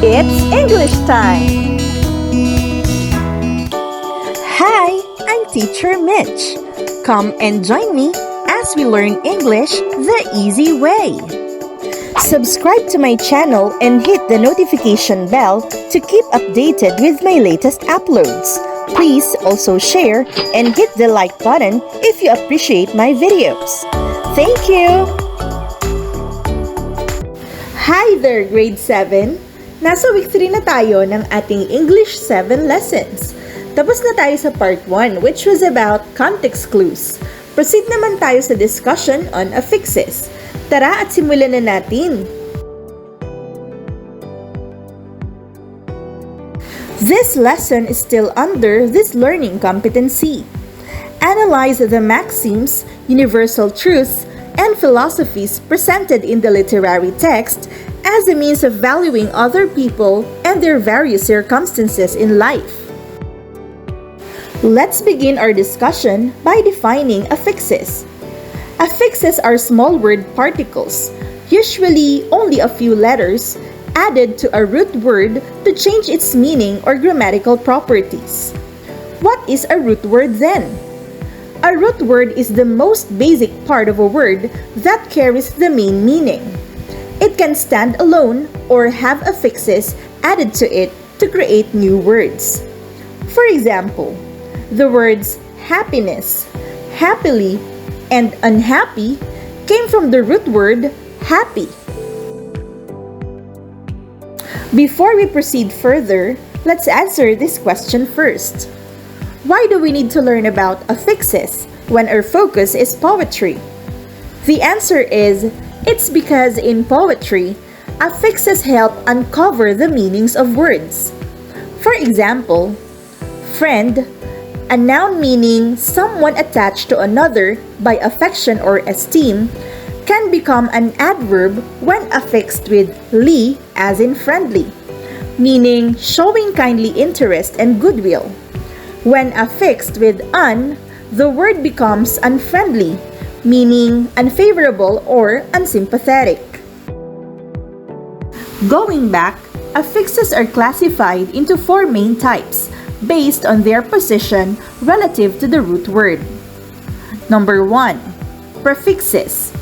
It's English time! Hi, I'm Teacher Mitch. Come and join me as we learn English the easy way. Subscribe to my channel and hit the notification bell to keep updated with my latest uploads. Please also share and hit the like button if you appreciate my videos. Thank you! Hi there, Grade 7! Nasa week 3 na tayo ng ating English 7 lessons. Tapos na tayo sa part 1, which was about context clues. Proceed naman tayo sa discussion on affixes. Tara at simulan na natin! This lesson is still under this learning competency. Analyze the maxims, universal truths, and philosophies presented in the literary text as a means of valuing other people and their various circumstances in life. Let's begin our discussion by defining affixes. Affixes are small word particles, usually only a few letters, added to a root word to change its meaning or grammatical properties. What is a root word then? A root word is the most basic part of a word that carries the main meaning. It can stand alone or have affixes added to it to create new words. For example, the words happiness, happily, and unhappy came from the root word happy. Before we proceed further, let's answer this question first. Why do we need to learn about affixes when our focus is poetry? The answer is, it's because in poetry, affixes help uncover the meanings of words. For example, friend, a noun meaning someone attached to another by affection or esteem, can become an adverb when affixed with "ly" as in friendly, meaning showing kindly interest and goodwill. When affixed with "un", the word becomes unfriendly, meaning unfavorable or unsympathetic. Going back, affixes are classified into 4 main types based on their position relative to the root word. Number 1. Prefixes.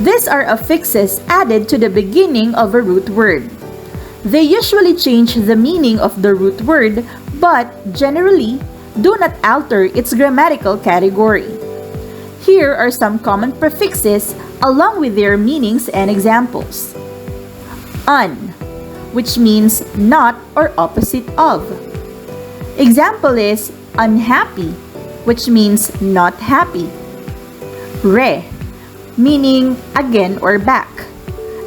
These are affixes added to the beginning of a root word. They usually change the meaning of the root word but generally do not alter its grammatical category. Here are some common prefixes along with their meanings and examples. Un, which means not or opposite of. Example is unhappy, which means not happy. Re, meaning again or back,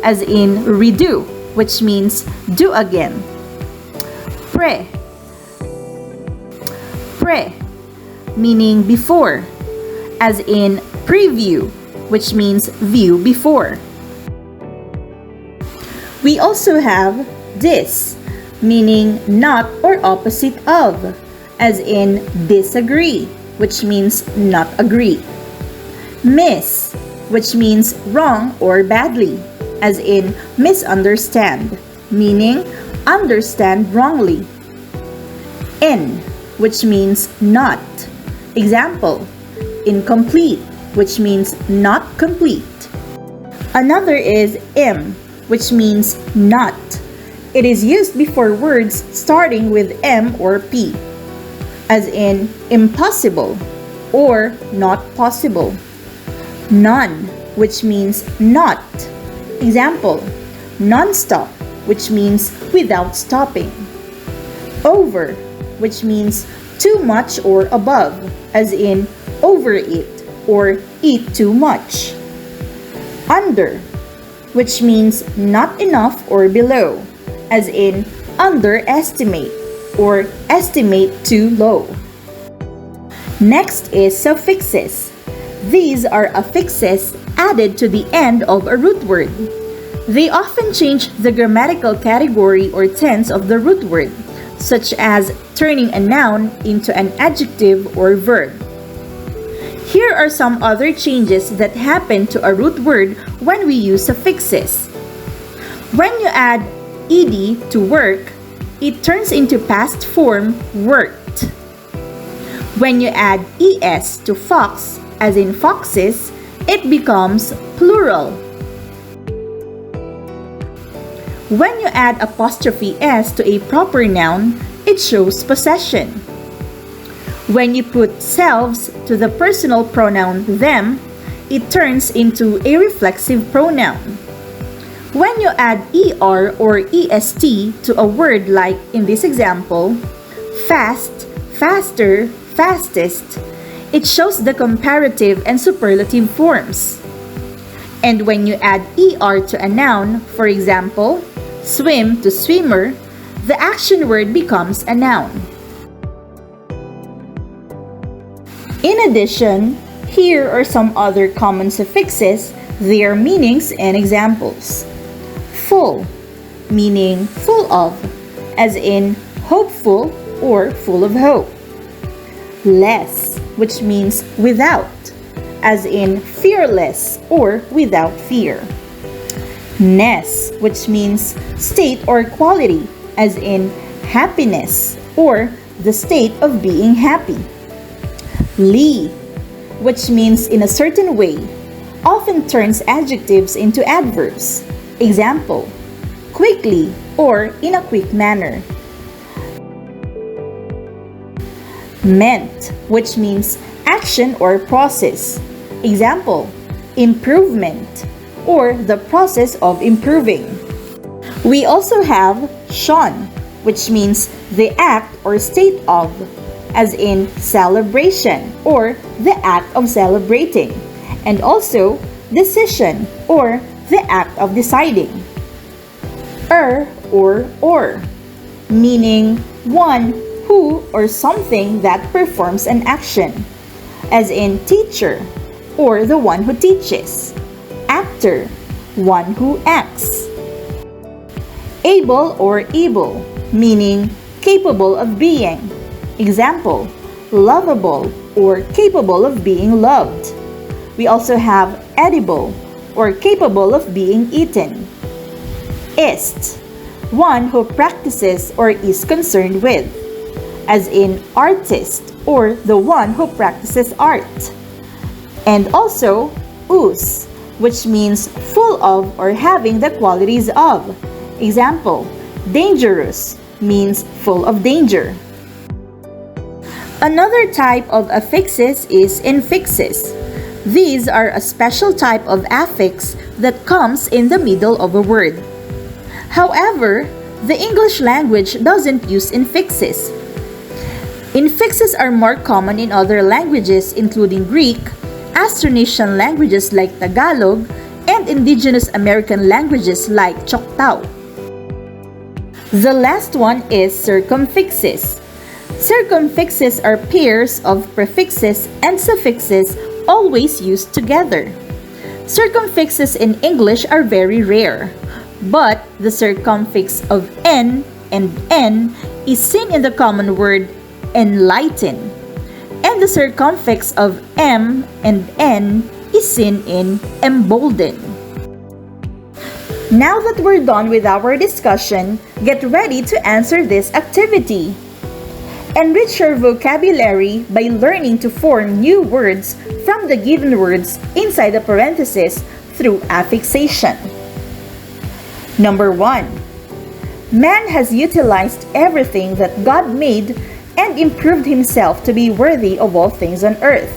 as in redo, which means do again. Pre, meaning before, as in preview, which means view before. We also have dis, meaning not or opposite of, as in disagree, which means not agree. Miss, which means wrong or badly, as in misunderstand, meaning understand wrongly. In, which means not. Example, incomplete, which means not complete. Another is im, which means not. It is used before words starting with M or P, as in impossible or not possible. Non, which means not. Example, non-stop, which means without stopping. Over, which means too much or above, as in overeat or eat too much. Under, which means not enough or below, as in underestimate or estimate too low. Next is suffixes. These are affixes added to the end of a root word. They often change the grammatical category or tense of the root word, such as turning a noun into an adjective or verb. Here are some other changes that happen to a root word when we use suffixes. When you add ed to work, it turns into past form worked. When you add es to fox, as in foxes, it becomes plural. When you add apostrophe s to a proper noun, it shows possession. When you put selves to the personal pronoun them, it turns into a reflexive pronoun. When you add er or est to a word like in this example, fast, faster, fastest, it shows the comparative and superlative forms. And when you add er to a noun, for example, swim to swimmer, the action word becomes a noun. In addition, here are some other common suffixes, their meanings and examples. Full, meaning full of, as in hopeful or full of hope. Less, which means without, as in fearless or without fear. Ness, which means state or quality, as in happiness or the state of being happy. Ly, which means in a certain way, often turns adjectives into adverbs. Example, quickly or in a quick manner. Meant, which means action or process. Example, improvement or the process of improving. We also have shun, which means the act or state of, as in celebration or the act of celebrating, and also decision or the act of deciding. Or, meaning one who or something that performs an action, as in teacher or the one who teaches. Actor, one who acts. Able or able, meaning capable of being. Example, lovable or capable of being loved. We also have edible or capable of being eaten. Ist, one who practices or is concerned with, as in artist or the one who practices art. And also us, which means full of or having the qualities of. Example, dangerous means full of danger. Another type of affixes is infixes. These are a special type of affix that comes in the middle of a word. However, the English language doesn't use infixes. Infixes are more common in other languages including Greek, Austronesian languages like Tagalog, and indigenous American languages like Choctaw. The last one is circumfixes. Circumfixes are pairs of prefixes and suffixes always used together. Circumfixes in English are very rare, but the circumfix of N and N is seen in the common word enlighten, and the circumfix of M and N is seen in embolden. Now that we're done with our discussion, get ready to answer this activity. Enrich your vocabulary by learning to form new words from the given words inside the parentheses through affixation. Number 1. Man has utilized everything that God made and improved himself to be worthy of all things on earth.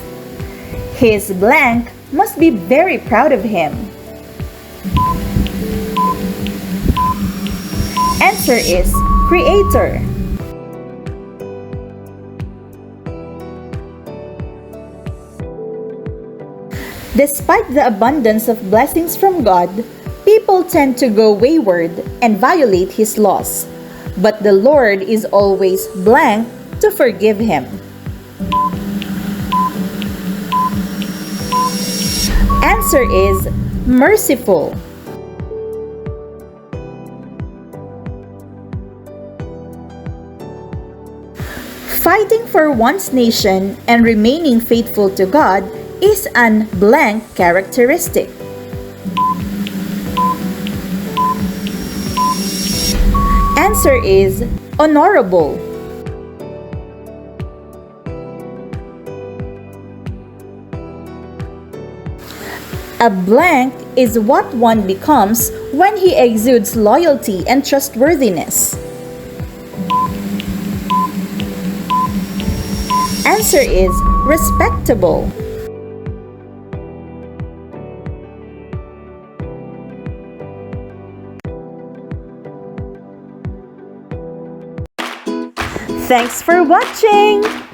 His blank must be very proud of him. Answer is Creator. Despite the abundance of blessings from God, people tend to go wayward and violate His laws. But the Lord is always blank to forgive him. Answer is merciful. Fighting for one's nation and remaining faithful to God is an blank characteristic. Answer is honorable. A blank is what one becomes when he exudes loyalty and trustworthiness. Answer is respectable. Thanks for watching!